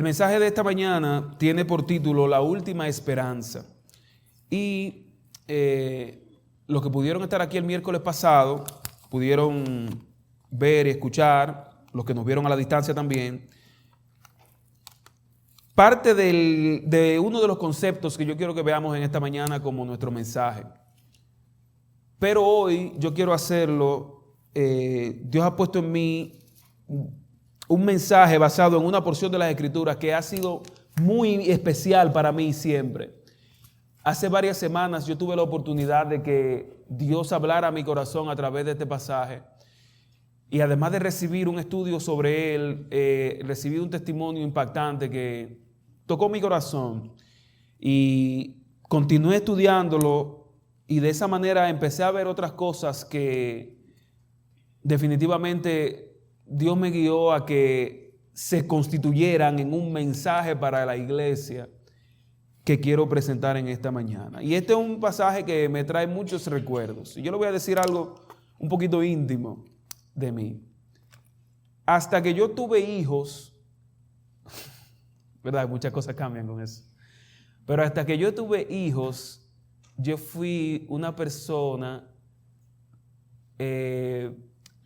El mensaje de esta mañana tiene por título La Última Esperanza. Y los que pudieron estar aquí el miércoles pasado, pudieron ver y escuchar, los que nos vieron a la distancia también, parte de uno de los conceptos que yo quiero que veamos en esta mañana como nuestro mensaje. Pero hoy yo quiero hacerlo, Dios ha puesto en mí un mensaje basado en una porción de las Escrituras que ha sido muy especial para mí siempre. Hace varias semanas yo tuve la oportunidad de que Dios hablara a mi corazón a través de este pasaje. Y además de recibir un estudio sobre él, recibí un testimonio impactante que tocó mi corazón. Y continué estudiándolo y de esa manera empecé a ver otras cosas que definitivamente Dios me guió a que se constituyeran en un mensaje para la iglesia que quiero presentar en esta mañana. Y este es un pasaje que me trae muchos recuerdos. Y yo le voy a decir algo un poquito íntimo de mí. Hasta que yo tuve hijos, ¿verdad? Muchas cosas cambian con eso. Pero hasta que yo tuve hijos, yo fui una persona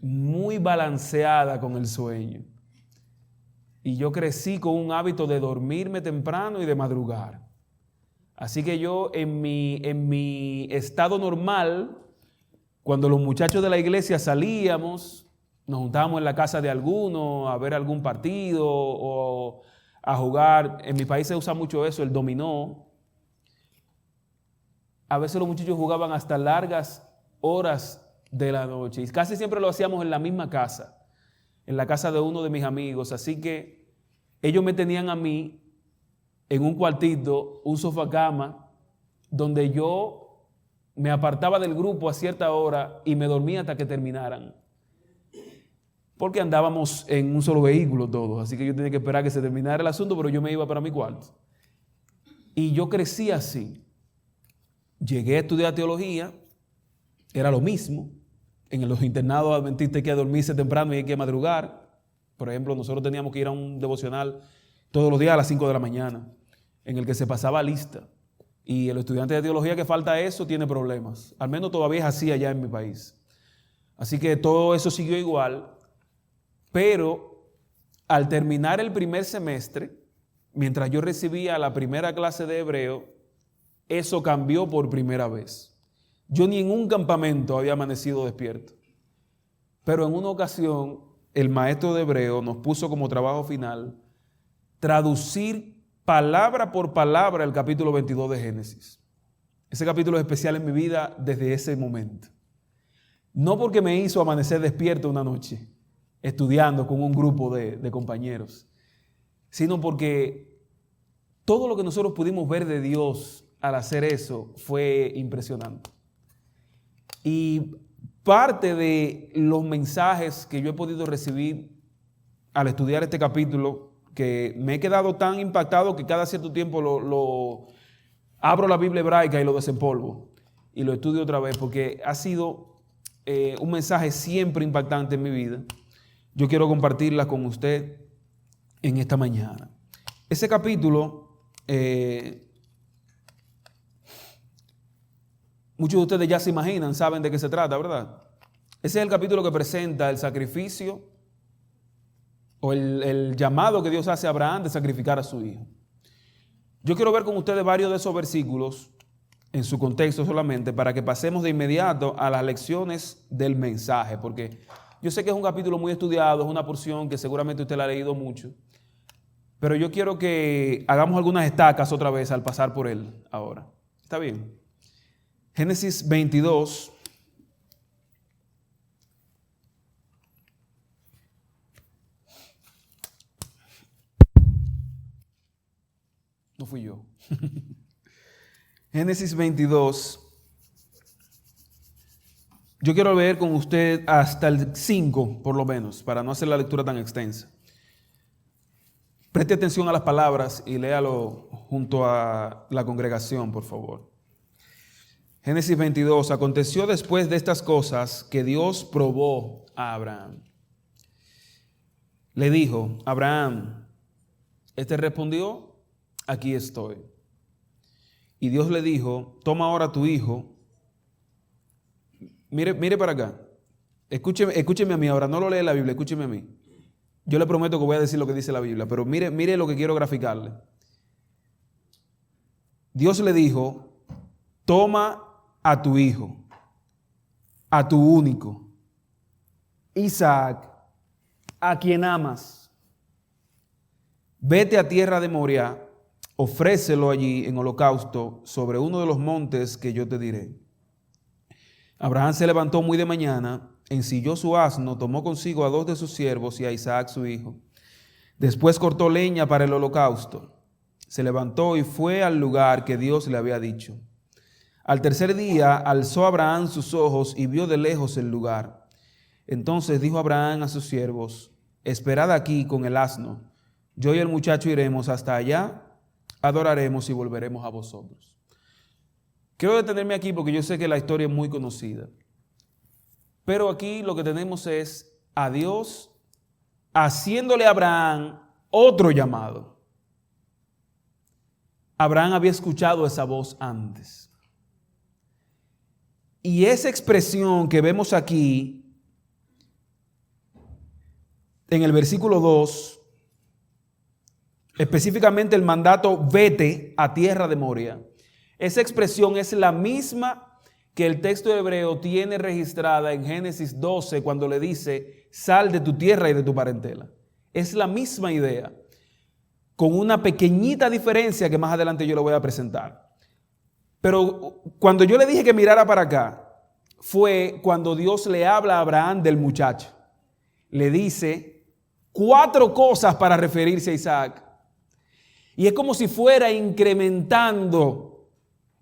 muy balanceada con el sueño. Y yo crecí con un hábito de dormirme temprano y de madrugar. Así que yo en mi estado normal, cuando los muchachos de la iglesia salíamos, nos juntábamos en la casa de alguno a ver algún partido o a jugar. En mi país se usa mucho eso, el dominó. A veces los muchachos jugaban hasta largas horas de la noche y casi siempre lo hacíamos en la misma casa, en la casa de uno de mis amigos. Así que ellos me tenían a mí en un cuartito, un sofá cama, donde yo me apartaba del grupo a cierta hora y me dormía hasta que terminaran. Porque andábamos en un solo vehículo todos, así que yo tenía que esperar que se terminara el asunto, pero yo me iba para mi cuarto. Y yo crecí así. Llegué a estudiar teología, era lo mismo. En los internados adventistas hay que dormirse temprano y hay que madrugar. Por ejemplo, nosotros teníamos que ir a un devocional todos los días a las 5 de la mañana, en el que se pasaba lista. Y el estudiante de teología que falta eso tiene problemas. Al menos todavía es así allá en mi país. Así que todo eso siguió igual. Pero al terminar el primer semestre, mientras yo recibía la primera clase de hebreo, eso cambió por primera vez. Yo ni en un campamento había amanecido despierto. Pero en una ocasión, el maestro de hebreo nos puso como trabajo final traducir palabra por palabra el capítulo 22 de Génesis. Ese capítulo es especial en mi vida desde ese momento. No porque me hizo amanecer despierto una noche, estudiando con un grupo de compañeros, sino porque todo lo que nosotros pudimos ver de Dios al hacer eso fue impresionante. Y parte de los mensajes que yo he podido recibir al estudiar este capítulo, que me he quedado tan impactado que cada cierto tiempo abro la Biblia hebraica y lo desempolvo y lo estudio otra vez, porque ha sido un mensaje siempre impactante en mi vida. Yo quiero compartirla con usted en esta mañana. Ese capítulo, muchos de ustedes ya se imaginan, saben de qué se trata, ¿verdad? Ese es el capítulo que presenta el sacrificio o el llamado que Dios hace a Abraham de sacrificar a su hijo. Yo quiero ver con ustedes varios de esos versículos en su contexto solamente para que pasemos de inmediato a las lecciones del mensaje, porque yo sé que es un capítulo muy estudiado, es una porción que seguramente usted la ha leído mucho, pero yo quiero que hagamos algunas estacas otra vez al pasar por él ahora. ¿Está bien? Génesis 22. No fui yo. Génesis 22. Yo quiero leer con usted hasta el 5, por lo menos, para no hacer la lectura tan extensa. Preste atención a las palabras y léalo junto a la congregación, por favor. Génesis 22. Aconteció después de estas cosas que Dios probó a Abraham. Le dijo: Abraham, Este respondió: aquí estoy. Y Dios le dijo: toma ahora a tu hijo. Mire para acá. Escúcheme a mí ahora, no lo lee la Biblia, escúcheme a mí. Yo le prometo que voy a decir lo que dice la Biblia, pero mire lo que quiero graficarle. Dios le dijo: toma a tu hijo, a tu único, Isaac, a quien amas. Vete a tierra de Moria, ofrécelo allí en holocausto sobre uno de los montes que yo te diré. Abraham se levantó muy de mañana, ensilló su asno, tomó consigo a 2 de sus siervos y a Isaac su hijo. Después cortó leña para el holocausto. Se levantó y fue al lugar que Dios le había dicho. Al tercer día alzó Abraham sus ojos y vio de lejos el lugar. Entonces dijo Abraham a sus siervos: esperad aquí con el asno. Yo y el muchacho iremos hasta allá, adoraremos y volveremos a vosotros. Quiero detenerme aquí porque yo sé que la historia es muy conocida. Pero aquí lo que tenemos es a Dios haciéndole a Abraham otro llamado. Abraham había escuchado esa voz antes. Y esa expresión que vemos aquí en el versículo 2, específicamente el mandato vete a tierra de Moria, esa expresión es la misma que el texto hebreo tiene registrada en Génesis 12 cuando le dice: sal de tu tierra y de tu parentela. Es la misma idea, con una pequeñita diferencia que más adelante yo le voy a presentar. Pero cuando yo le dije que mirara para acá, fue cuando Dios le habla a Abraham del muchacho. Le dice 4 cosas para referirse a Isaac. Y es como si fuera incrementando,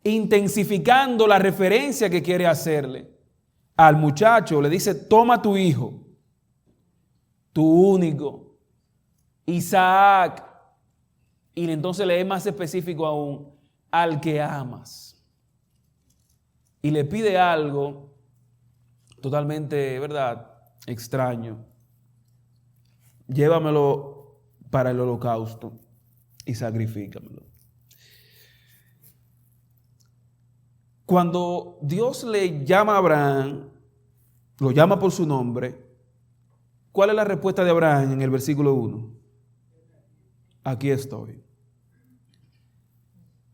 intensificando la referencia que quiere hacerle al muchacho. Le dice: toma tu hijo, tu único, Isaac. Y entonces le es más específico aún: al que amas. Y le pide algo totalmente, ¿verdad?, extraño. Llévamelo para el holocausto y sacrifícamelo. Cuando Dios le llama a Abraham, lo llama por su nombre, ¿cuál es la respuesta de Abraham en el versículo 1? Aquí estoy.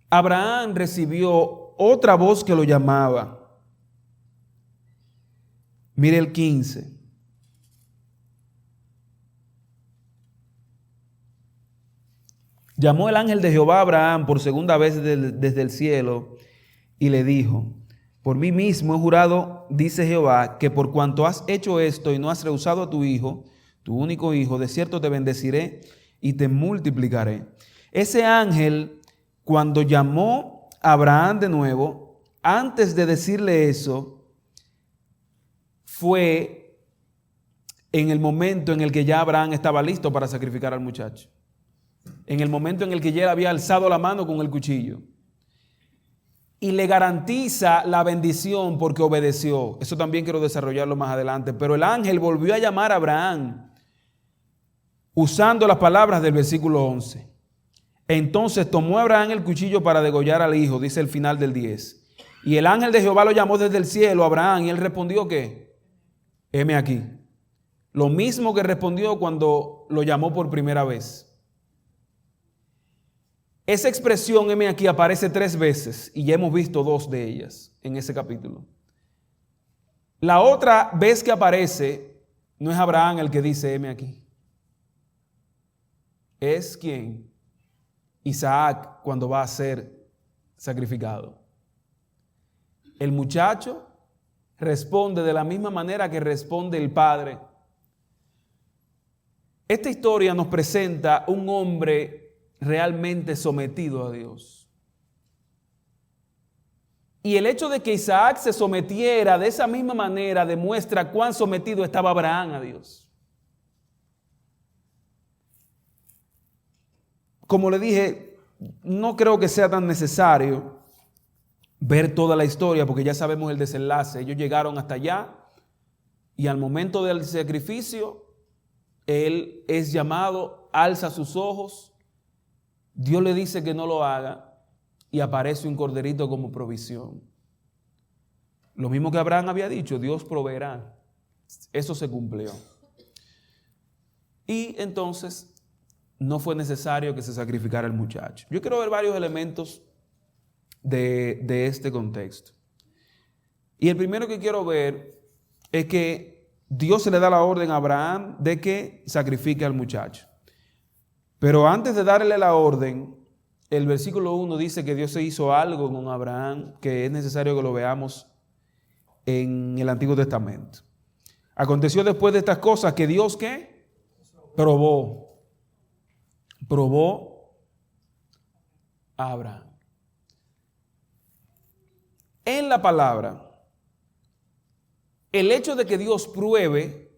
Abraham recibió otra voz que lo llamaba. Mire el 15. Llamó el ángel de Jehová a Abraham por segunda vez desde el cielo y le dijo: por mí mismo he jurado, dice Jehová, que por cuanto has hecho esto y no has rehusado a tu hijo, tu único hijo, de cierto te bendeciré y te multiplicaré. Ese ángel, cuando llamó a Abraham de nuevo, antes de decirle eso, fue en el momento en el que ya Abraham estaba listo para sacrificar al muchacho. En el momento en el que ya había alzado la mano con el cuchillo. Y le garantiza la bendición porque obedeció. Eso también quiero desarrollarlo más adelante. Pero el ángel volvió a llamar a Abraham usando las palabras del versículo 11. Entonces tomó Abraham el cuchillo para degollar al hijo, dice el final del 10. Y el ángel de Jehová lo llamó desde el cielo a Abraham y él respondió ¿qué? Heme aquí. Lo mismo que respondió cuando lo llamó por primera vez. Esa expresión heme aquí aparece 3 veces y ya hemos visto 2 de ellas en ese capítulo. La otra vez que aparece no es Abraham el que dice heme aquí. Es quien Isaac cuando va a ser sacrificado. El muchacho responde de la misma manera que responde el padre. Esta historia nos presenta un hombre realmente sometido a Dios. Y el hecho de que Isaac se sometiera de esa misma manera demuestra cuán sometido estaba Abraham a Dios. Como le dije, no creo que sea tan necesario ver toda la historia porque ya sabemos el desenlace. Ellos llegaron hasta allá y al momento del sacrificio, él es llamado, alza sus ojos Dios le dice que no lo haga y aparece un corderito como provisión. Lo mismo que Abraham había dicho, Dios proveerá. Eso se cumplió. Y entonces no fue necesario que se sacrificara el muchacho. Yo quiero ver varios elementos de este contexto. Y el primero que quiero ver es que Dios se le da la orden a Abraham de que sacrifique al muchacho. Pero antes de darle la orden, el versículo 1 dice que Dios se hizo algo con Abraham, que es necesario que lo veamos en el Antiguo Testamento. Aconteció después de estas cosas que Dios, ¿qué? Probó a Abraham. En la palabra, el hecho de que Dios pruebe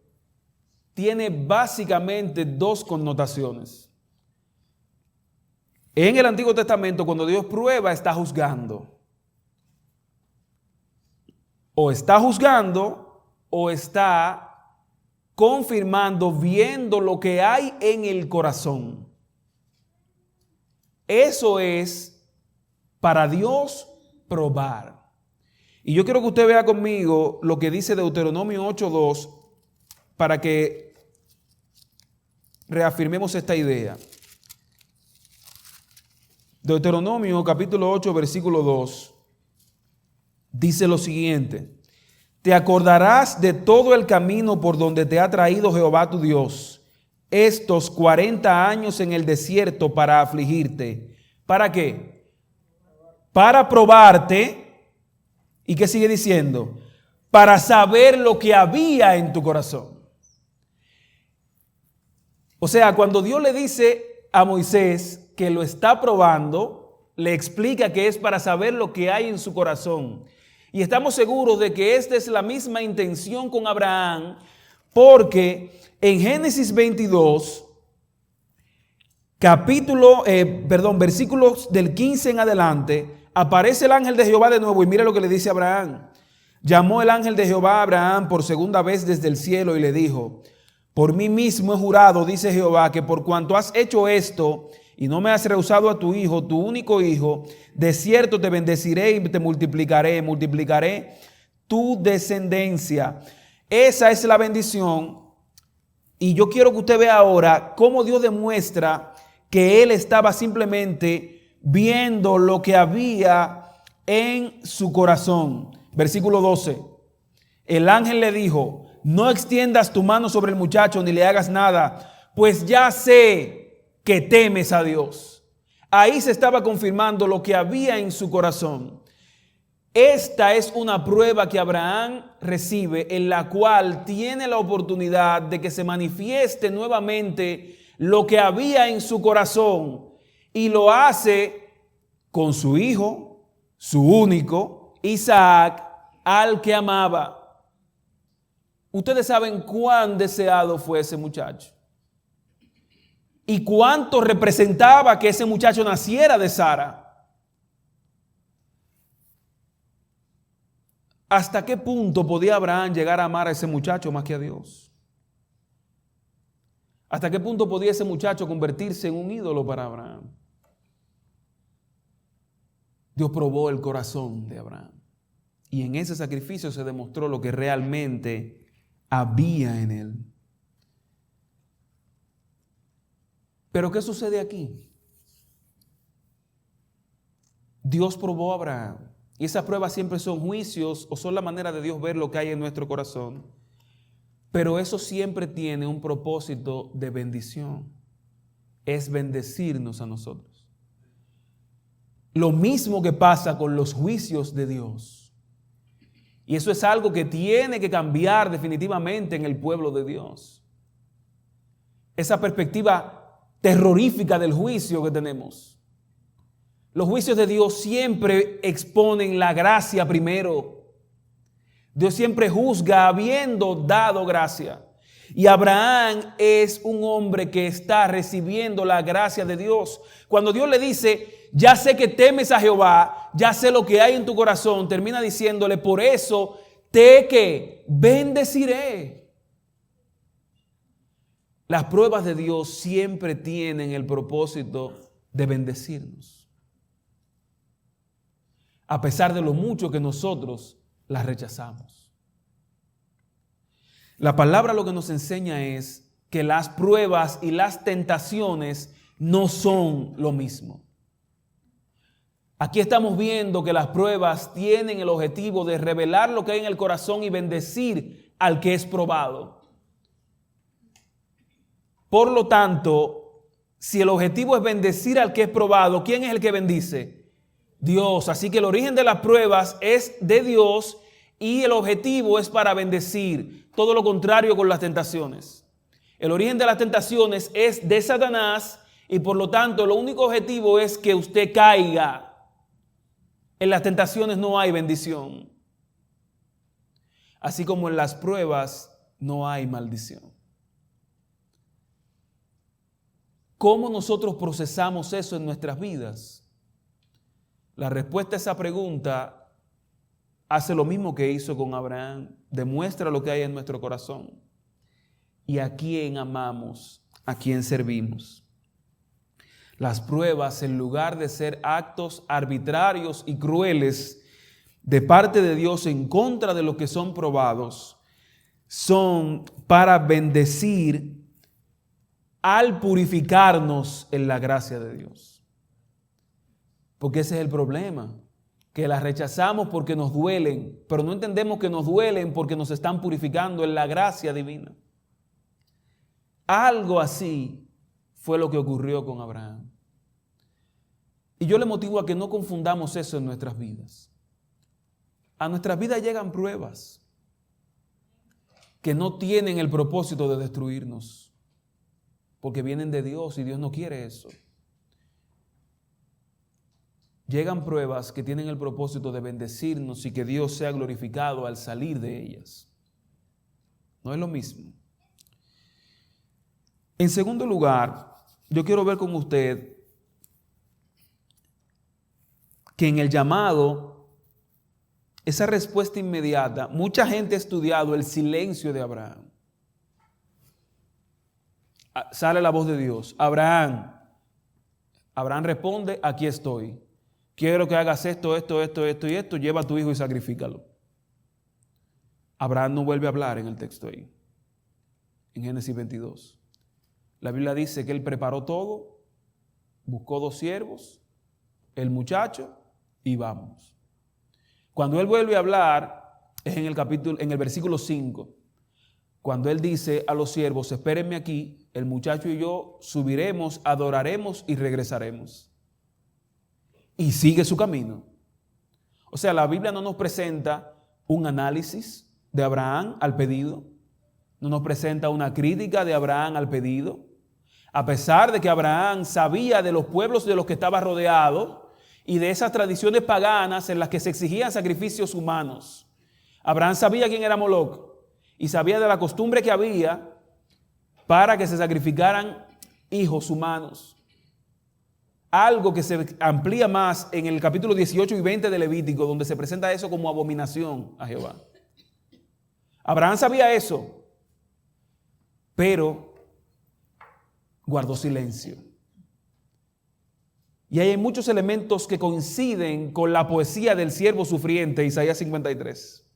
tiene básicamente dos connotaciones. En el Antiguo Testamento, cuando Dios prueba, está juzgando. O está juzgando o está confirmando, viendo lo que hay en el corazón. Eso es para Dios probar. Y yo quiero que usted vea conmigo lo que dice Deuteronomio 8:2 para que reafirmemos esta idea. Deuteronomio capítulo 8 versículo 2 dice lo siguiente: te acordarás de todo el camino por donde te ha traído Jehová tu Dios estos 40 años en el desierto para afligirte. ¿Para qué? Para probarte. ¿Y qué sigue diciendo? Para saber lo que había en tu corazón. O sea, cuando Dios le dice a Moisés que lo está probando, le explica que es para saber lo que hay en su corazón. Y estamos seguros de que esta es la misma intención con Abraham, porque en Génesis 22, versículos del 15 en adelante, aparece el ángel de Jehová de nuevo y mira lo que le dice a Abraham. Llamó el ángel de Jehová a Abraham por segunda vez desde el cielo y le dijo: por mí mismo he jurado, dice Jehová, que por cuanto has hecho esto y no me has rehusado a tu hijo, tu único hijo, de cierto te bendeciré y te multiplicaré tu descendencia. Esa es la bendición. Y yo quiero que usted vea ahora cómo Dios demuestra que él estaba simplemente viendo lo que había en su corazón. Versículo 12. El ángel le dijo: no extiendas tu mano sobre el muchacho ni le hagas nada, pues ya sé que temes a Dios. Ahí se estaba confirmando lo que había en su corazón. Esta es una prueba que Abraham recibe, en la cual tiene la oportunidad de que se manifieste nuevamente lo que había en su corazón. Y lo hace con su hijo, su único, Isaac, al que amaba. Ustedes saben cuán deseado fue ese muchacho. Y cuánto representaba que ese muchacho naciera de Sara. ¿Hasta qué punto podía Abraham llegar a amar a ese muchacho más que a Dios? ¿Hasta qué punto podía ese muchacho convertirse en un ídolo para Abraham? Dios probó el corazón de Abraham. Y en ese sacrificio se demostró lo que realmente había en él. Pero ¿qué sucede aquí? Dios probó a Abraham. Y esas pruebas siempre son juicios o son la manera de Dios ver lo que hay en nuestro corazón. Pero eso siempre tiene un propósito de bendición. Es bendecirnos a nosotros. Lo mismo que pasa con los juicios de Dios. Y eso es algo que tiene que cambiar definitivamente en el pueblo de Dios. Esa perspectiva terrorífica del juicio que tenemos. Los juicios de Dios siempre exponen la gracia primero. Dios siempre juzga habiendo dado gracia. Y Abraham es un hombre que está recibiendo la gracia de Dios. Cuando Dios le dice: ya sé que temes a Jehová, ya sé lo que hay en tu corazón, termina diciéndole: por eso te bendeciré. Las pruebas de Dios siempre tienen el propósito de bendecirnos, a pesar de lo mucho que nosotros la rechazamos. La palabra lo que nos enseña es que las pruebas y las tentaciones no son lo mismo. Aquí estamos viendo que las pruebas tienen el objetivo de revelar lo que hay en el corazón y bendecir al que es probado. Por lo tanto, si el objetivo es bendecir al que es probado, ¿quién es el que bendice? Dios. Así que el origen de las pruebas es de Dios y el objetivo es para bendecir. Todo lo contrario con las tentaciones. El origen de las tentaciones es de Satanás y por lo tanto lo único objetivo es que usted caiga. En las tentaciones no hay bendición. Así como en las pruebas no hay maldición. ¿Cómo nosotros procesamos eso en nuestras vidas? La respuesta a esa pregunta hace lo mismo que hizo con Abraham. Demuestra lo que hay en nuestro corazón y a quién amamos, a quién servimos. Las pruebas, en lugar de ser actos arbitrarios y crueles de parte de Dios en contra de los que son probados, son para bendecir al purificarnos en la gracia de Dios. Porque ese es el problema, que las rechazamos porque nos duelen, pero no entendemos que nos duelen porque nos están purificando en la gracia divina. Algo así fue lo que ocurrió con Abraham. Y yo le motivo a que no confundamos eso en nuestras vidas. A nuestras vidas llegan pruebas que no tienen el propósito de destruirnos, porque vienen de Dios y Dios no quiere eso. Llegan pruebas que tienen el propósito de bendecirnos y que Dios sea glorificado al salir de ellas. No es lo mismo. En segundo lugar, yo quiero ver con usted que en el llamado, esa respuesta inmediata, mucha gente ha estudiado el silencio de Abraham. Sale la voz de Dios. Abraham responde, aquí estoy. Quiero que hagas esto y esto. Lleva a tu hijo y sacrifícalo. Abraham no vuelve a hablar en el texto ahí. En Génesis 22. La Biblia dice que él preparó todo, buscó 2 siervos, el muchacho y vamos. Cuando él vuelve a hablar es en el versículo 5. Cuando él dice a los siervos, espérenme aquí, el muchacho y yo subiremos, adoraremos y regresaremos. Y sigue su camino. O sea, la Biblia no nos presenta un análisis de Abraham al pedido. No nos presenta una crítica de Abraham al pedido. A pesar de que Abraham sabía de los pueblos de los que estaba rodeado y de esas tradiciones paganas en las que se exigían sacrificios humanos. Abraham sabía quién era Moloc y sabía de la costumbre que había para que se sacrificaran hijos humanos. Algo que se amplía más en el capítulo 18 y 20 de Levítico, donde se presenta eso como abominación a Jehová. Abraham sabía eso, pero guardó silencio. Y ahí hay muchos elementos que coinciden con la poesía del siervo sufriente, Isaías 53.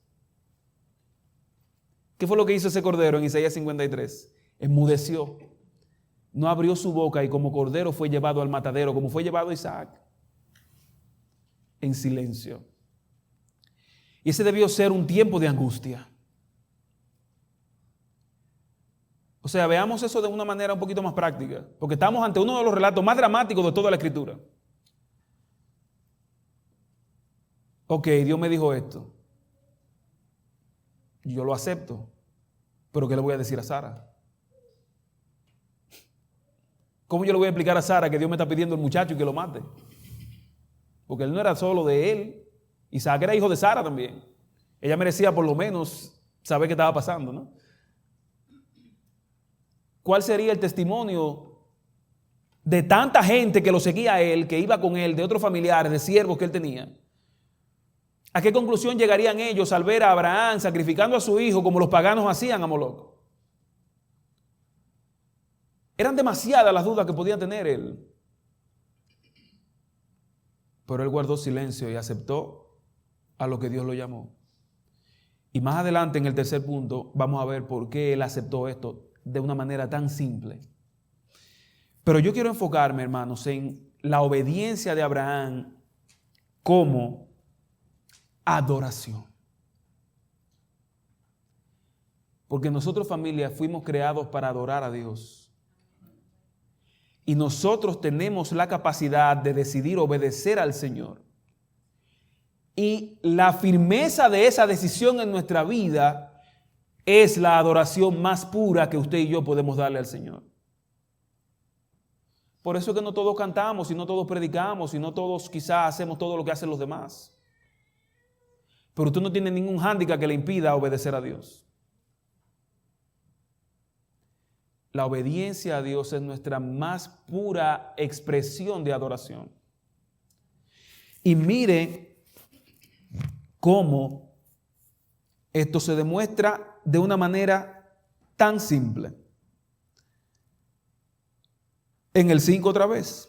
¿Qué fue lo que hizo ese cordero en Isaías 53? Enmudeció. No abrió su boca y como cordero fue llevado al matadero, como fue llevado Isaac. En silencio. Y ese debió ser un tiempo de angustia. O sea, veamos eso de una manera un poquito más práctica, porque estamos ante uno de los relatos más dramáticos de toda la Escritura. Ok, Dios me dijo esto. Yo lo acepto, pero ¿qué le voy a decir a Sara? ¿Cómo yo le voy a explicar a Sara que Dios me está pidiendo el muchacho y que lo mate? Porque él no era solo de él, Isaac era hijo de Sara también. Ella merecía por lo menos saber qué estaba pasando, ¿no? ¿Cuál sería el testimonio de tanta gente que lo seguía a él, que iba con él, de otros familiares, de siervos que él tenía? ¿A qué conclusión llegarían ellos al ver a Abraham sacrificando a su hijo como los paganos hacían a Moloc? Eran demasiadas las dudas que podía tener él. Pero él guardó silencio y aceptó a lo que Dios lo llamó. Y más adelante, en el tercer punto, vamos a ver por qué él aceptó esto de una manera tan simple. Pero yo quiero enfocarme, hermanos, en la obediencia de Abraham como adoración. Porque nosotros, familia, fuimos creados para adorar a Dios. Y nosotros tenemos la capacidad de decidir obedecer al Señor. Y la firmeza de esa decisión en nuestra vida es la adoración más pura que usted y yo podemos darle al Señor. Por eso es que no todos cantamos y no todos predicamos y no todos quizás hacemos todo lo que hacen los demás. Pero usted no tiene ningún hándicap que le impida obedecer a Dios. La obediencia a Dios es nuestra más pura expresión de adoración. Y mire cómo esto se demuestra de una manera tan simple. En el 5 otra vez.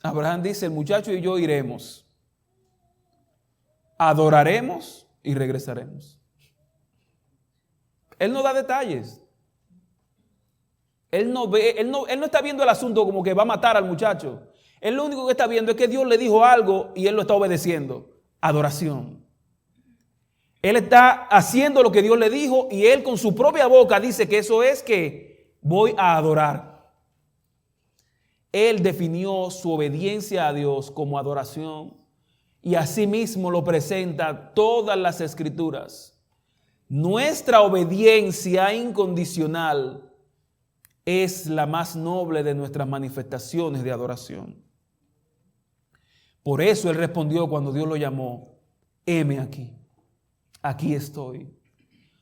Abraham dice, el muchacho y yo iremos, adoraremos y regresaremos. Él no da detalles. Él no está viendo el asunto como que va a matar al muchacho. Él lo único que está viendo es que Dios le dijo algo y él lo está obedeciendo. Adoración. Él está haciendo lo que Dios le dijo y él con su propia boca dice que eso es que voy a adorar. Él definió su obediencia a Dios como adoración y asimismo lo presenta todas las escrituras. Nuestra obediencia incondicional es la más noble de nuestras manifestaciones de adoración. Por eso él respondió cuando Dios lo llamó, heme aquí, aquí estoy.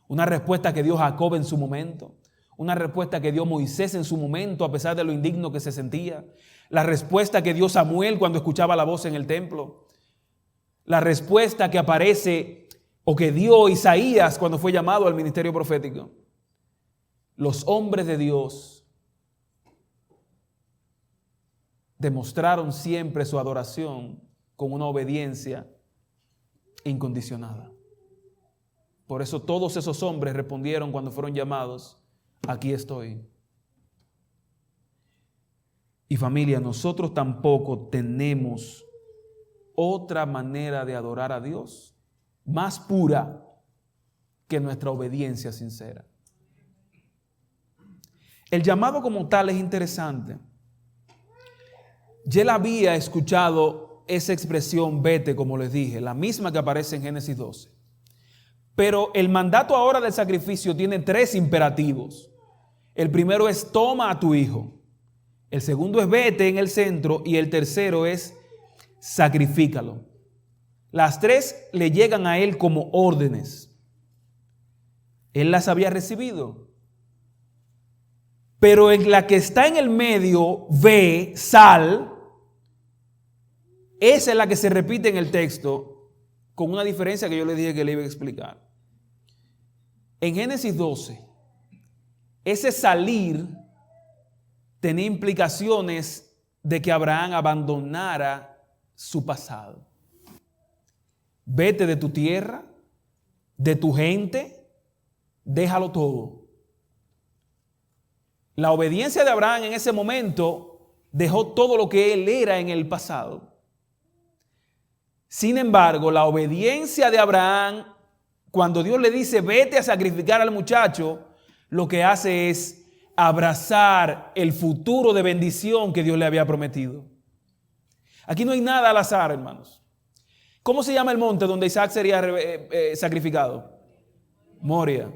Una respuesta que dio Jacob en su momento, una respuesta que dio Moisés en su momento a pesar de lo indigno que se sentía, la respuesta que dio Samuel cuando escuchaba la voz en el templo, la respuesta que aparece o que dio Isaías cuando fue llamado al ministerio profético. Los hombres de Dios demostraron siempre su adoración con una obediencia incondicionada. Por eso todos esos hombres respondieron cuando fueron llamados, aquí estoy. Y familia, nosotros tampoco tenemos otra manera de adorar a Dios más pura que nuestra obediencia sincera. El llamado como tal es interesante. Ya él había escuchado esa expresión vete, como les dije, la misma que aparece en Génesis 12. Pero el mandato ahora del sacrificio tiene 3 imperativos. El primero es toma a tu hijo. El segundo es vete en el centro y el tercero es sacrifícalo. Las 3 le llegan a él como órdenes. Él las había recibido. Pero en la que está en el medio, ve, sal, esa es la que se repite en el texto con una diferencia que yo le dije que le iba a explicar. En Génesis 12, ese salir tenía implicaciones de que Abraham abandonara su pasado. Vete de tu tierra, de tu gente, déjalo todo. La obediencia de Abraham en ese momento dejó todo lo que él era en el pasado. Sin embargo, la obediencia de Abraham, cuando Dios le dice vete a sacrificar al muchacho, lo que hace es abrazar el futuro de bendición que Dios le había prometido. Aquí no hay nada al azar, hermanos. ¿Cómo se llama el monte donde Isaac sería sacrificado? Moria.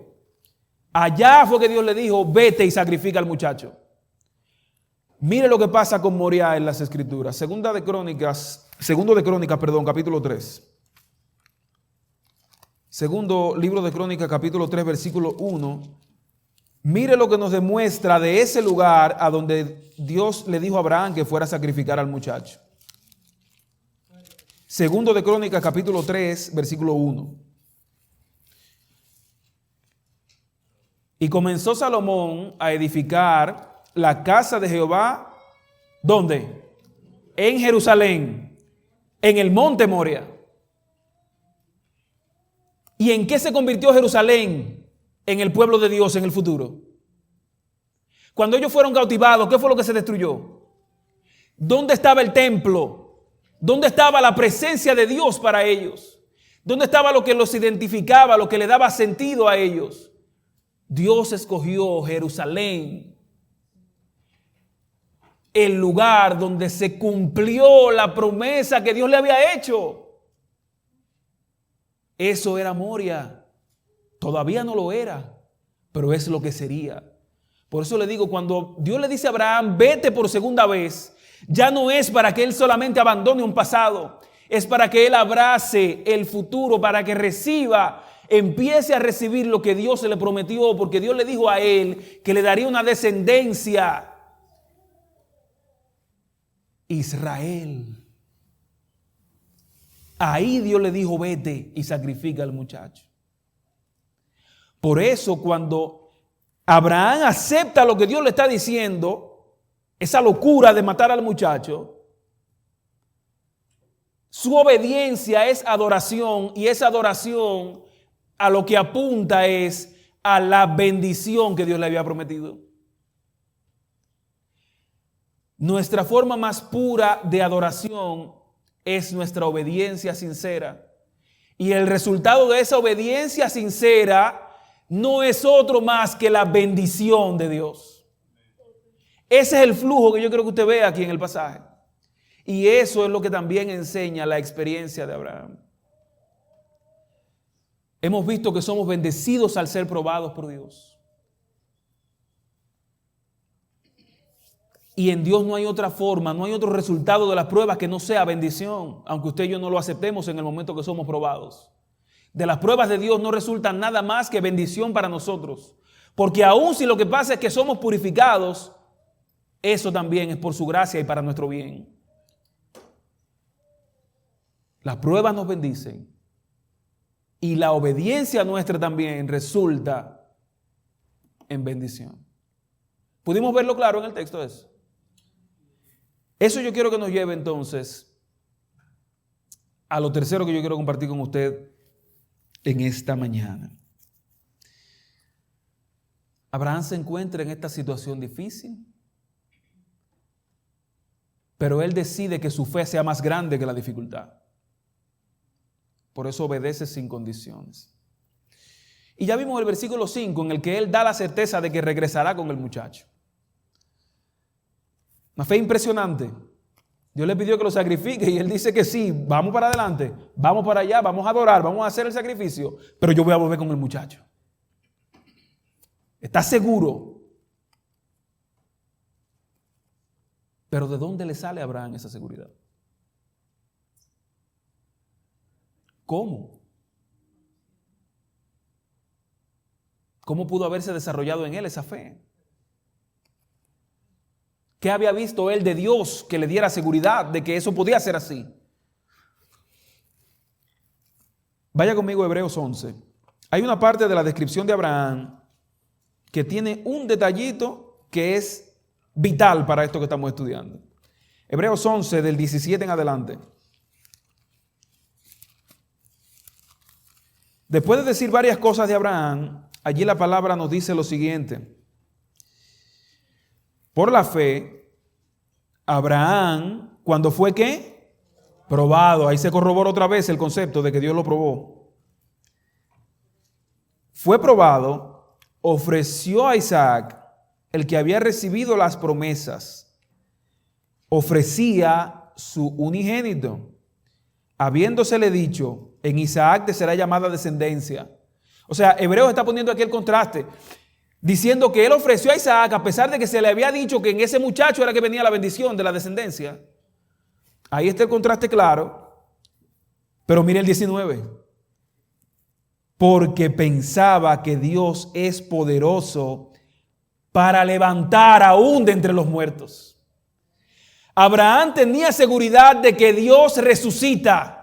Allá fue que Dios le dijo, vete y sacrifica al muchacho. Mire lo que pasa con Moria en las Escrituras. Segundo de Crónicas, capítulo 3. Segundo libro de Crónicas, capítulo 3, versículo 1. Mire lo que nos demuestra de ese lugar a donde Dios le dijo a Abraham que fuera a sacrificar al muchacho. Segundo de Crónicas, capítulo 3, versículo 1. Y comenzó Salomón a edificar la casa de Jehová. ¿Dónde? en Jerusalén, en el monte Moria. ¿Y en qué se convirtió Jerusalén en el pueblo de Dios en el futuro? Cuando ellos fueron cautivados, ¿qué fue lo que se destruyó? ¿Dónde estaba el templo? ¿Dónde estaba la presencia de Dios para ellos? ¿Dónde estaba lo que los identificaba, lo que le daba sentido a ellos? Dios escogió Jerusalén, el lugar donde se cumplió la promesa que Dios le había hecho. Eso era Moria. Todavía no lo era, pero es lo que sería. Por eso le digo, cuando Dios le dice a Abraham, vete por segunda vez, ya no es para que él solamente abandone un pasado, es para que él abrace el futuro, para que reciba, empiece a recibir lo que Dios se le prometió, porque Dios le dijo a él que le daría una descendencia. Israel. Ahí Dios le dijo, vete y sacrifica al muchacho. Por eso cuando Abraham acepta lo que Dios le está diciendo, esa locura de matar al muchacho, su obediencia es adoración, y esa adoración a lo que apunta es a la bendición que Dios le había prometido. Nuestra forma más pura de adoración es nuestra obediencia sincera. Y el resultado de esa obediencia sincera no es otro más que la bendición de Dios. Ese es el flujo que yo creo que usted ve aquí en el pasaje. Y eso es lo que también enseña la experiencia de Abraham. Hemos visto que somos bendecidos al ser probados por Dios. Y en Dios no hay otra forma, no hay otro resultado de las pruebas que no sea bendición, aunque usted y yo no lo aceptemos en el momento que somos probados. De las pruebas de Dios no resultan nada más que bendición para nosotros. Porque aun si lo que pasa es que somos purificados, eso también es por su gracia y para nuestro bien. Las pruebas nos bendicen y la obediencia nuestra también resulta en bendición. ¿Pudimos verlo claro en el texto eso? Eso yo quiero que nos lleve entonces a lo tercero que yo quiero compartir con usted en esta mañana. Abraham se encuentra en esta situación difícil, pero él decide que su fe sea más grande que la dificultad. Por eso obedece sin condiciones. Y ya vimos el versículo 5 en el que él da la certeza de que regresará con el muchacho. Una fe impresionante. Dios le pidió que lo sacrifique y él dice que sí, vamos para adelante, vamos para allá, vamos a adorar, vamos a hacer el sacrificio, pero yo voy a volver con el muchacho. ¿Está seguro? Pero ¿de dónde le sale a Abraham esa seguridad? ¿Cómo? ¿Cómo pudo haberse desarrollado en él esa fe? ¿Qué había visto él de Dios que le diera seguridad de que eso podía ser así? Vaya conmigo a Hebreos 11. Hay una parte de la descripción de Abraham que tiene un detallito que es vital para esto que estamos estudiando. Hebreos 11 del 17 en adelante. Después de decir varias cosas de Abraham, allí la palabra nos dice lo siguiente. Por la fe, Abraham, cuando fue ¿qué? Probado. Ahí se corrobora otra vez el concepto de que Dios lo probó. Fue probado, ofreció a Isaac, el que había recibido las promesas. Ofrecía su unigénito, habiéndosele dicho, en Isaac te será llamada descendencia. O sea, Hebreos está poniendo aquí el contraste, diciendo que él ofreció a Isaac a pesar de que se le había dicho que en ese muchacho era que venía la bendición de la descendencia. Ahí está el contraste claro. Pero mire el 19. Porque pensaba que Dios es poderoso para levantar aún de entre los muertos. Abraham tenía seguridad de que Dios resucita.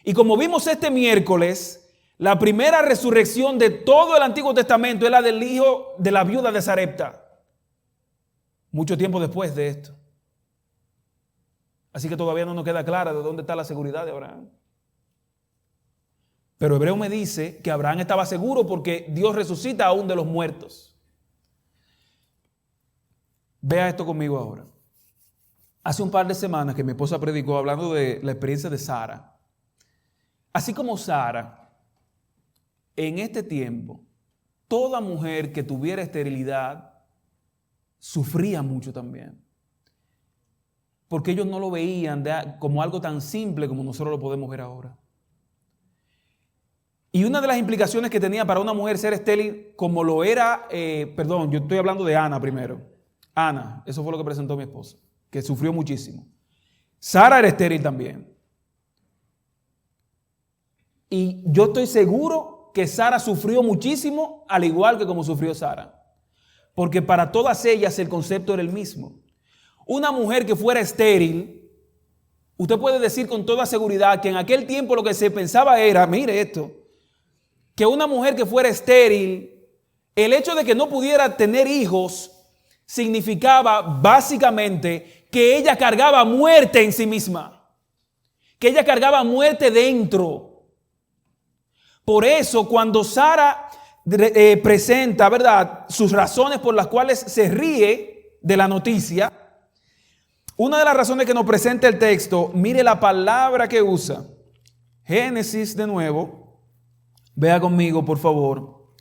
Y como vimos este miércoles, la primera resurrección de todo el Antiguo Testamento es la del hijo de la viuda de Sarepta. Mucho tiempo después de esto. Así que todavía no nos queda clara de dónde está la seguridad de Abraham. Pero Hebreo me dice que Abraham estaba seguro porque Dios resucita aún de los muertos. Vea esto conmigo ahora. Hace un par de semanas que mi esposa predicó hablando de la experiencia de Sara. Así como Sara, en este tiempo, toda mujer que tuviera esterilidad sufría mucho también. Porque ellos no lo veían como algo tan simple como nosotros lo podemos ver ahora. Y una de las implicaciones que tenía para una mujer ser estéril, como lo era, yo estoy hablando de Ana primero. Ana, eso fue lo que presentó mi esposa, que sufrió muchísimo. Sara era estéril también. Y yo estoy seguro que Sara sufrió muchísimo, al igual que como sufrió Sara. Porque para todas ellas el concepto era el mismo. Una mujer que fuera estéril, usted puede decir con toda seguridad que en aquel tiempo lo que se pensaba era, mire esto, que una mujer que fuera estéril, el hecho de que no pudiera tener hijos, significaba básicamente que ella cargaba muerte en sí misma, que ella cargaba muerte dentro. Por eso cuando Sara presenta, ¿verdad?, sus razones por las cuales se ríe de la noticia, una de las razones que nos presenta el texto, mire la palabra que usa. Génesis de nuevo. Vea conmigo, por favor.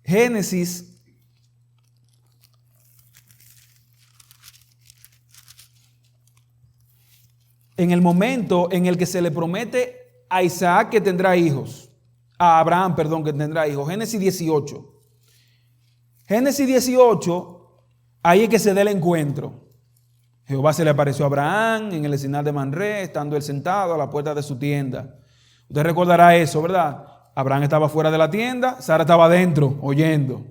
Génesis. En el momento en el que se le promete a Isaac que tendrá hijos. A Abraham, perdón, que tendrá hijos. Génesis 18. Génesis 18. Ahí es que se da el encuentro. Jehová se le apareció a Abraham en el encinar de Manré, estando él sentado a la puerta de su tienda. Usted recordará eso, ¿verdad? Abraham estaba fuera de la tienda, Sara estaba adentro, oyendo.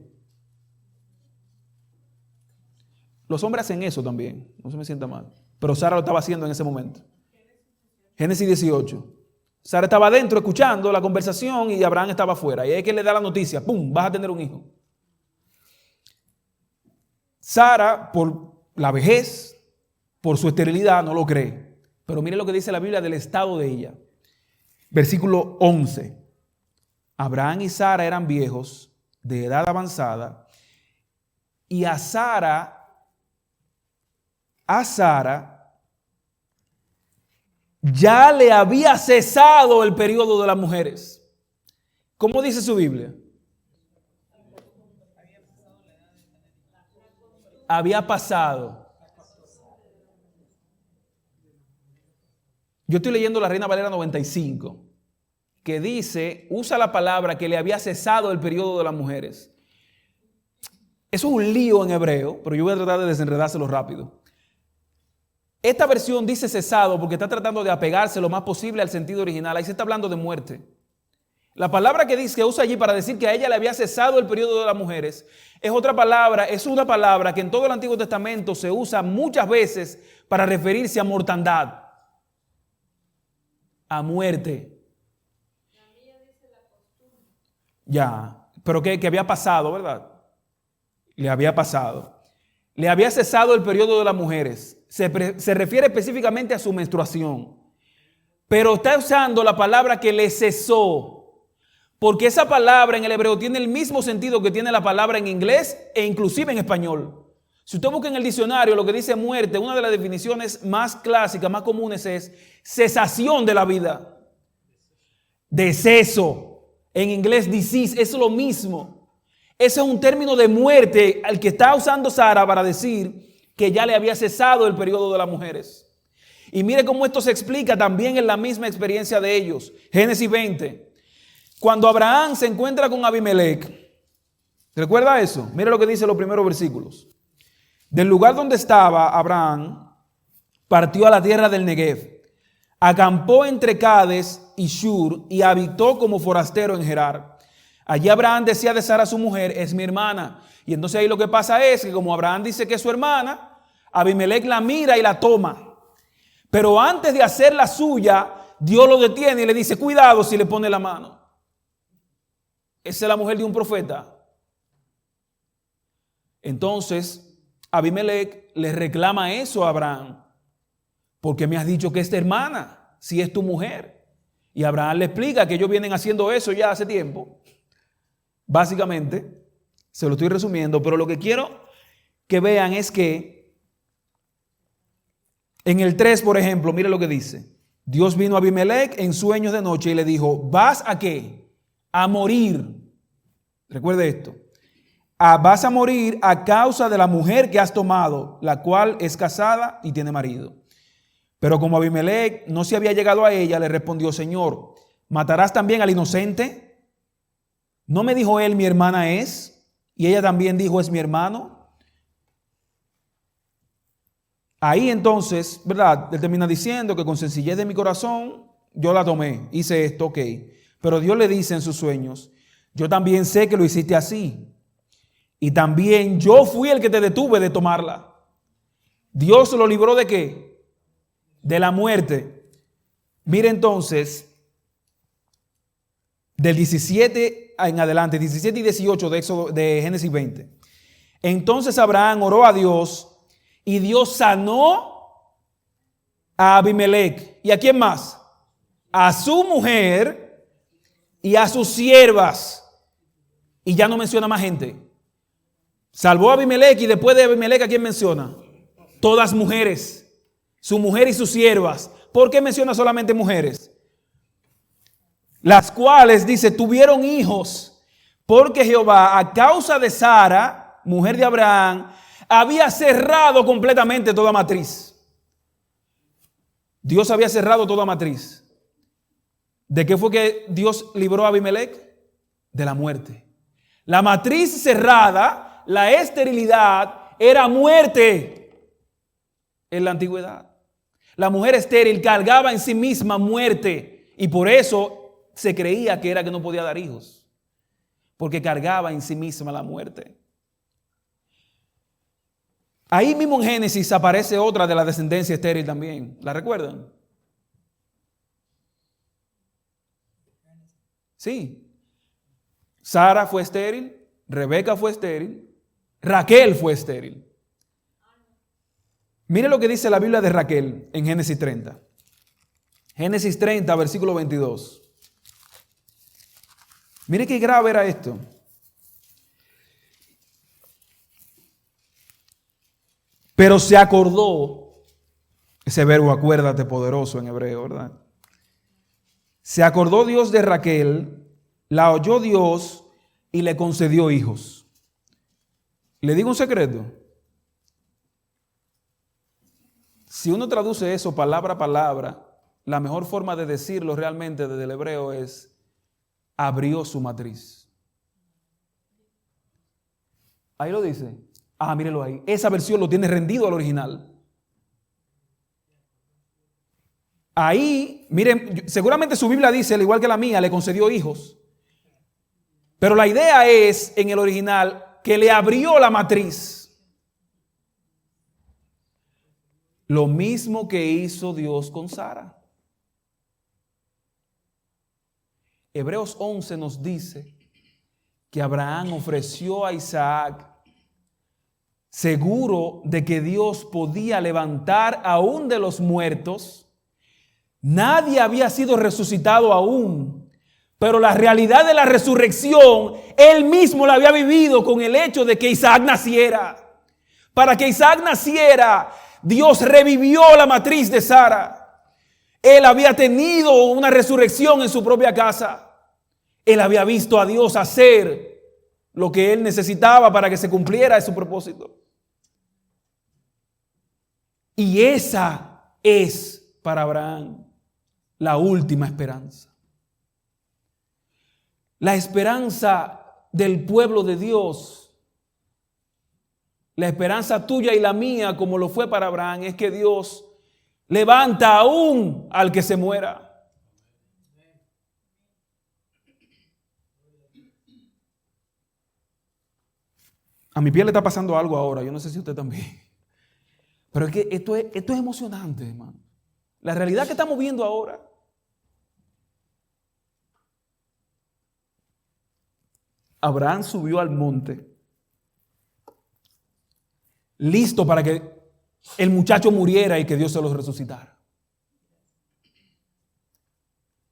Los hombres hacen eso también, no se me sienta mal. Pero Sara lo estaba haciendo en ese momento. Génesis 18. Sara estaba adentro escuchando la conversación y Abraham estaba afuera. Y ahí es que le da la noticia, ¡pum!, vas a tener un hijo. Sara, por la vejez, por su esterilidad, no lo cree. Pero mire lo que dice la Biblia del estado de ella. Versículo 11. Abraham y Sara eran viejos, de edad avanzada, y a Sara ya le había cesado el periodo de las mujeres. ¿Cómo dice su Biblia? Había pasado. Yo estoy leyendo la Reina Valera 95, que dice, usa la palabra que le había cesado el periodo de las mujeres. Eso es un lío en hebreo, pero yo voy a tratar de desenredárselo rápido. Esta versión dice cesado porque está tratando de apegarse lo más posible al sentido original. Ahí se está hablando de muerte. La palabra que dice, que usa allí para decir que a ella le había cesado el periodo de las mujeres, es otra palabra, es una palabra que en todo el Antiguo Testamento se usa muchas veces para referirse a mortandad, a muerte. Ya, pero que había pasado, ¿verdad? Le había pasado. Le había cesado el periodo de las mujeres. Se refiere específicamente a su menstruación. Pero está usando la palabra que le cesó. Porque esa palabra en el hebreo tiene el mismo sentido que tiene la palabra en inglés e inclusive en español. Si usted busca en el diccionario lo que dice muerte, una de las definiciones más clásicas, más comunes es cesación de la vida. Deceso. En inglés disease, es lo mismo. Ese es un término de muerte al que está usando Sara para decir que ya le había cesado el periodo de las mujeres. Y mire cómo esto se explica también en la misma experiencia de ellos. Génesis 20. Cuando Abraham se encuentra con Abimelech, ¿recuerda eso? Mire lo que dice los primeros versículos. Del lugar donde estaba Abraham, partió a la tierra del Negev, acampó entre Cades y Shur y habitó como forastero en Gerar. Allí Abraham decía de Sara su mujer, es mi hermana. Y entonces ahí lo que pasa es que como Abraham dice que es su hermana, Abimelech la mira y la toma. Pero antes de hacer la suya, Dios lo detiene y le dice, cuidado si le pone la mano. Esa es la mujer de un profeta. Entonces, Abimelech le reclama eso a Abraham. ¿Por qué me has dicho que esta hermana, si es tu mujer? Y Abraham le explica que ellos vienen haciendo eso ya hace tiempo. Básicamente, se lo estoy resumiendo, pero lo que quiero que vean es que en el 3, por ejemplo, mire lo que dice. Dios vino a Abimelech en sueños de noche y le dijo, ¿vas a qué? A morir. Recuerde esto. Vas a morir a causa de la mujer que has tomado, la cual es casada y tiene marido. Pero como Abimelech no se había llegado a ella, le respondió, Señor, ¿matarás también al inocente? ¿No me dijo él, mi hermana es? Y ella también dijo, es mi hermano. Ahí entonces, ¿verdad? Él termina diciendo que con sencillez de mi corazón, yo la tomé, hice esto, ok. Pero Dios le dice en sus sueños, yo también sé que lo hiciste así. Y también yo fui el que te detuve de tomarla. Dios lo libró ¿de qué? De la muerte. Mire entonces, del 17 en adelante, 17 y 18 de Génesis 20. Entonces Abraham oró a Dios y Dios sanó a Abimelech. ¿Y a quién más? A su mujer y a sus siervas. Y ya no menciona más gente. Salvó a Abimelech y después de Abimelech, ¿a quién menciona? Todas mujeres. Su mujer y sus siervas. ¿Por qué menciona solamente mujeres? Las cuales, dice, tuvieron hijos. Porque Jehová, a causa de Sara, mujer de Abraham, había cerrado completamente toda matriz. Dios había cerrado toda matriz. ¿De qué fue que Dios libró a Abimelech? De la muerte. La matriz cerrada, la esterilidad, era muerte en la antigüedad. La mujer estéril cargaba en sí misma muerte y por eso se creía que era que no podía dar hijos, porque cargaba en sí misma la muerte. Ahí mismo en Génesis aparece otra de la descendencia estéril también. ¿La recuerdan? Sí. Sara fue estéril, Rebeca fue estéril, Raquel fue estéril. Mire lo que dice la Biblia de Raquel en Génesis 30. Génesis 30, versículo 22. Mire qué grave era esto. Pero se acordó, ese verbo acuérdate poderoso en hebreo, ¿verdad? Se acordó Dios de Raquel, la oyó Dios y le concedió hijos. Le digo un secreto. Si uno traduce eso palabra a palabra, la mejor forma de decirlo realmente desde el hebreo es abrió su matriz. Ahí lo dice. Ah, mírelo ahí. Esa versión lo tiene rendido al original. Ahí, miren, seguramente su Biblia dice, al igual que la mía, le concedió hijos. Pero la idea es, en el original, que le abrió la matriz. Lo mismo que hizo Dios con Sara. Hebreos 11 nos dice que Abraham ofreció a Isaac seguro de que Dios podía levantar aún de los muertos. Nadie había sido resucitado aún, pero la realidad de la resurrección, él mismo la había vivido con el hecho de que Isaac naciera. Para que Isaac naciera, Dios revivió la matriz de Sara. Él había tenido una resurrección en su propia casa. Él había visto a Dios hacer lo que él necesitaba para que se cumpliera su propósito. Y esa es para Abraham la última esperanza. La esperanza del pueblo de Dios. La esperanza tuya y la mía, como lo fue para Abraham, es que Dios levanta aún al que se muera. A mi piel le está pasando algo ahora, yo no sé si usted también. Pero es que esto es emocionante, hermano. La realidad que estamos viendo ahora. Abraham subió al monte. listo para que el muchacho muriera y que Dios se lo resucitara.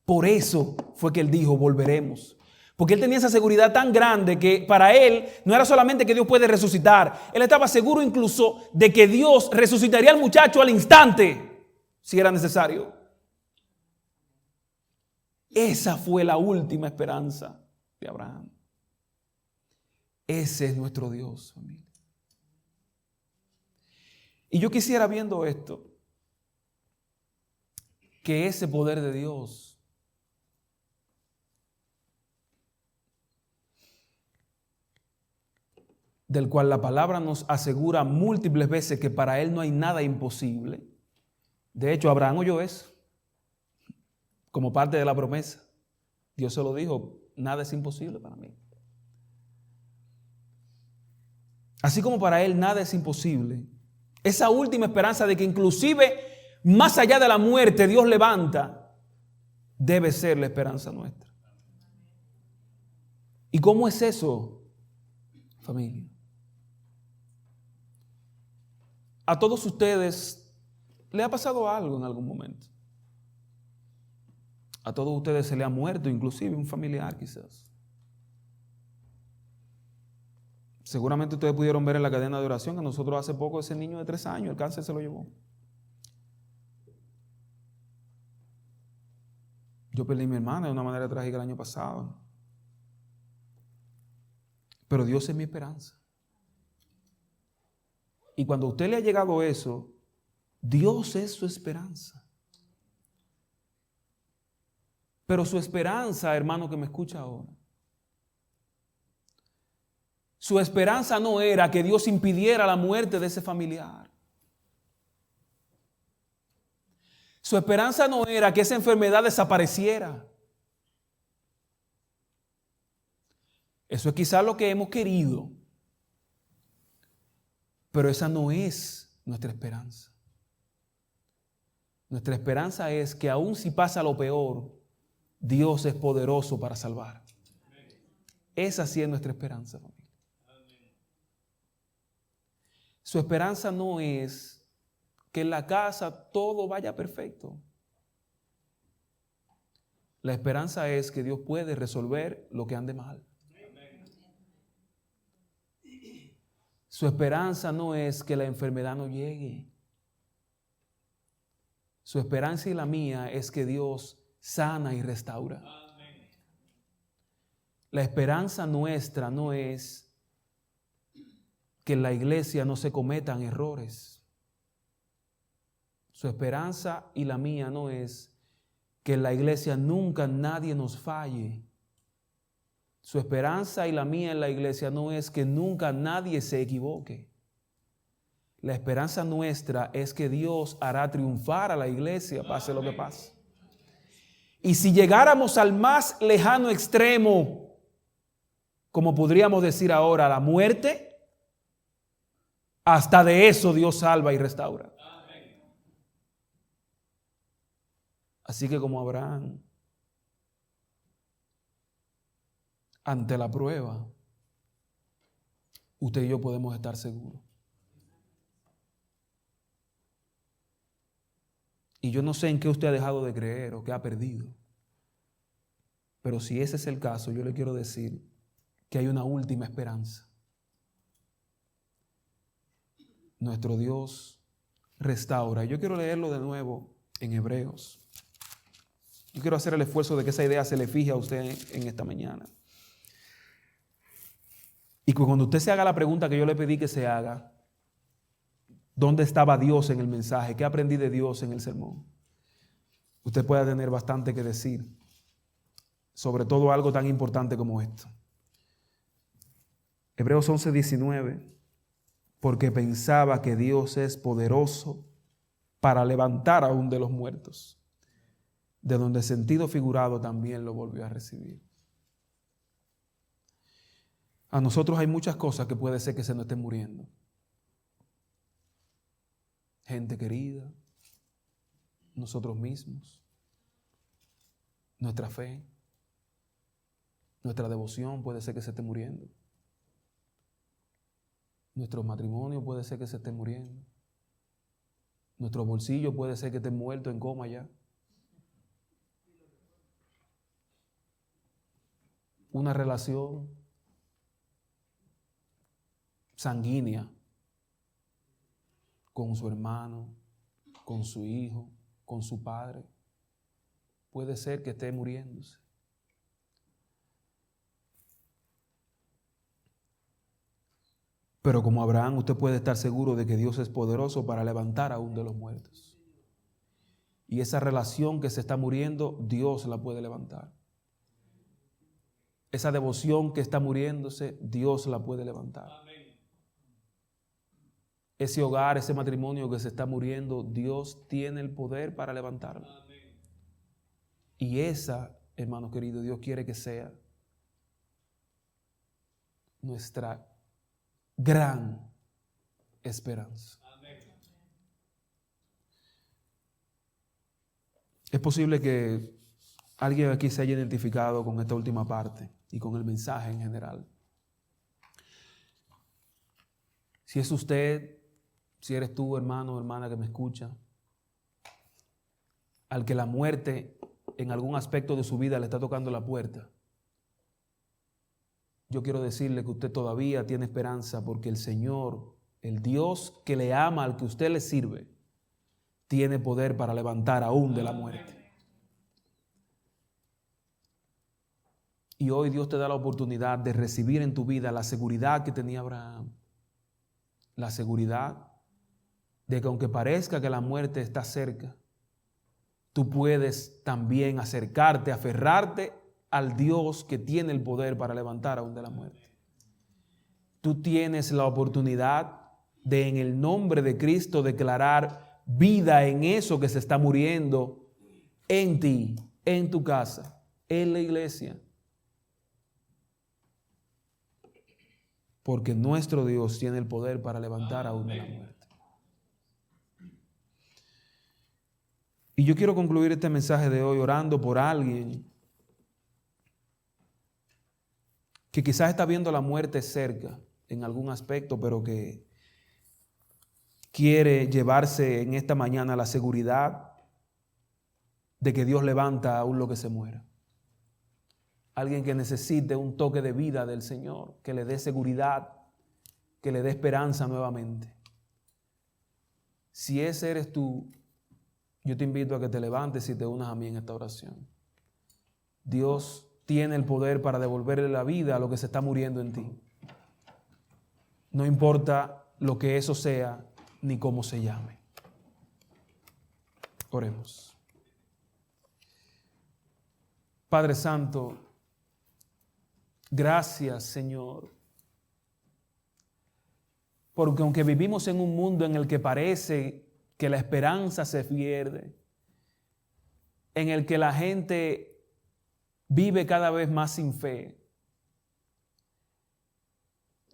Por eso fue que él dijo, volveremos. Porque él tenía esa seguridad tan grande que para él no era solamente que Dios puede resucitar. Él estaba seguro incluso de que Dios resucitaría al muchacho al instante, si era necesario. Esa fue la última esperanza de Abraham. Ese es nuestro Dios, familia. Y yo quisiera, viendo esto, que ese poder de Dios del cual la palabra nos asegura múltiples veces que para Él no hay nada imposible. De hecho, Abraham oyó eso como parte de la promesa. Dios se lo dijo, nada es imposible para mí. Así como para Él nada es imposible, esa última esperanza de que inclusive más allá de la muerte Dios levanta, debe ser la esperanza nuestra. ¿Y cómo es eso, familia? A todos ustedes ¿le ha pasado algo en algún momento? A todos ustedes se le ha muerto, inclusive un familiar quizás. Seguramente ustedes pudieron ver en la cadena de oración que nosotros hace poco ese niño de 3 años, el cáncer se lo llevó. Yo perdí a mi hermana de una manera trágica el año pasado. Pero Dios es mi esperanza. Y cuando a usted le ha llegado eso, Dios es su esperanza. Pero su esperanza, hermano que me escucha ahora, su esperanza no era que Dios impidiera la muerte de ese familiar. Su esperanza no era que esa enfermedad desapareciera. Eso es quizás lo que hemos querido, pero esa no es nuestra esperanza. Nuestra esperanza es que aun si pasa lo peor, Dios es poderoso para salvar. Esa sí es nuestra esperanza, familia. Su esperanza no es que en la casa todo vaya perfecto. La esperanza es que Dios puede resolver lo que ande mal. Su esperanza no es que la enfermedad no llegue. Su esperanza y la mía es que Dios sana y restaura. La esperanza nuestra no es que en la iglesia no se cometan errores. Su esperanza y la mía no es que en la iglesia nunca nadie nos falle. Su esperanza y la mía en la iglesia no es que nunca nadie se equivoque. La esperanza nuestra es que Dios hará triunfar a la iglesia, pase lo que pase. Y si llegáramos al más lejano extremo, como podríamos decir ahora, la muerte, hasta de eso Dios salva y restaura. Así que como Abraham, ante la prueba, usted y yo podemos estar seguros. Y yo no sé en qué usted ha dejado de creer o qué ha perdido. Pero si ese es el caso, yo le quiero decir que hay una última esperanza. Nuestro Dios restaura. Yo quiero leerlo de nuevo en Hebreos. Yo quiero hacer el esfuerzo de que esa idea se le fije a usted en esta mañana. Y cuando usted se haga la pregunta que yo le pedí que se haga, ¿dónde estaba Dios en el mensaje? ¿Qué aprendí de Dios en el sermón? Usted pueda tener bastante que decir, sobre todo algo tan importante como esto. Hebreos 11:19, porque pensaba que Dios es poderoso para levantar aún de los muertos, de donde sentido figurado también lo volvió a recibir. A nosotros hay muchas cosas que puede ser que se nos estén muriendo. Gente querida, nosotros mismos, nuestra fe, nuestra devoción puede ser que se esté muriendo. Nuestro matrimonio puede ser que se esté muriendo. Nuestro bolsillo puede ser que esté muerto en coma ya. Una relación sanguínea con su hermano, con su hijo, con su padre, puede ser que esté muriéndose. Pero como Abraham, usted puede estar seguro de que Dios es poderoso para levantar aún de los muertos. Y esa relación que se está muriendo, Dios la puede levantar. Esa devoción que está muriéndose, Dios la puede levantar. Ese hogar, ese matrimonio que se está muriendo, Dios tiene el poder para levantarlo. Y esa, hermano querido, Dios quiere que sea nuestra gran esperanza. Es posible que alguien aquí se haya identificado con esta última parte y con el mensaje en general. Si es usted, si eres tú, hermano o hermana que me escucha, al que la muerte en algún aspecto de su vida le está tocando la puerta, yo quiero decirle que usted todavía tiene esperanza, porque el Señor, el Dios que le ama, al que usted le sirve, tiene poder para levantar aún de la muerte. Y hoy Dios te da la oportunidad de recibir en tu vida la seguridad que tenía Abraham. La seguridad de que aunque parezca que la muerte está cerca, tú puedes también acercarte, aferrarte al Dios que tiene el poder para levantar aún de la muerte. Tú tienes la oportunidad de, en el nombre de Cristo, declarar vida en eso que se está muriendo en ti, en tu casa, en la iglesia. Porque nuestro Dios tiene el poder para levantar aún de la muerte. Y yo quiero concluir este mensaje de hoy orando por alguien que quizás está viendo la muerte cerca en algún aspecto, pero que quiere llevarse en esta mañana la seguridad de que Dios levanta aún lo que se muera. Alguien que necesite un toque de vida del Señor, que le dé seguridad, que le dé esperanza nuevamente. Si ese eres tú, yo te invito a que te levantes y te unas a mí en esta oración. Dios tiene el poder para devolverle la vida a lo que se está muriendo en ti. No importa lo que eso sea ni cómo se llame. Oremos. Padre Santo, gracias, Señor, porque aunque vivimos en un mundo en el que parece que la esperanza se pierde, en el que la gente vive cada vez más sin fe,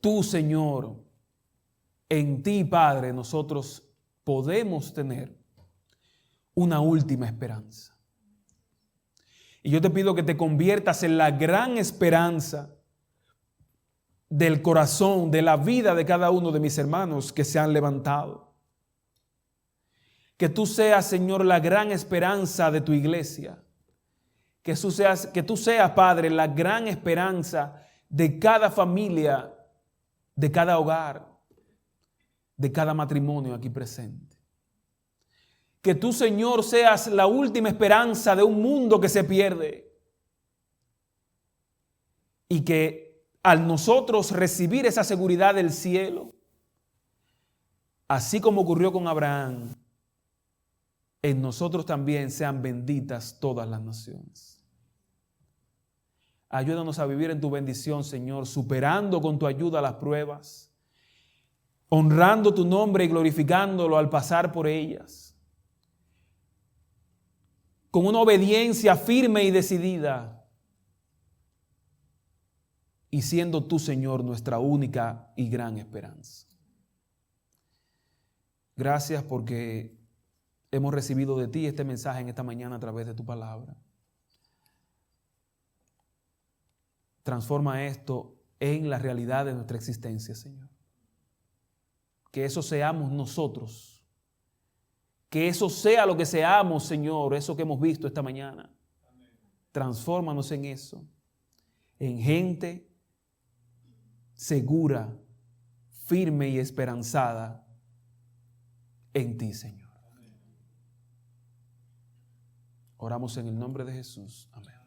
tú, Señor, en ti, Padre, nosotros podemos tener una última esperanza. Y yo te pido que te conviertas en la gran esperanza del corazón, de la vida de cada uno de mis hermanos que se han levantado. Que tú seas, Señor, la gran esperanza de tu iglesia. Que tú seas, Padre, la gran esperanza de cada familia, de cada hogar, de cada matrimonio aquí presente. Que tú, Señor, seas la última esperanza de un mundo que se pierde. Y que al nosotros recibir esa seguridad del cielo, así como ocurrió con Abraham, en nosotros también sean benditas todas las naciones. Ayúdanos a vivir en tu bendición, Señor, superando con tu ayuda las pruebas, honrando tu nombre y glorificándolo al pasar por ellas, con una obediencia firme y decidida, y siendo tú, Señor, nuestra única y gran esperanza. Gracias porque hemos recibido de ti este mensaje en esta mañana a través de tu palabra. Transforma esto en la realidad de nuestra existencia, Señor. que eso seamos nosotros. Que eso sea lo que seamos, Señor, eso que hemos visto esta mañana. Transfórmanos en eso, en gente segura, firme y esperanzada en ti, Señor. Oramos en el nombre de Jesús. Amén.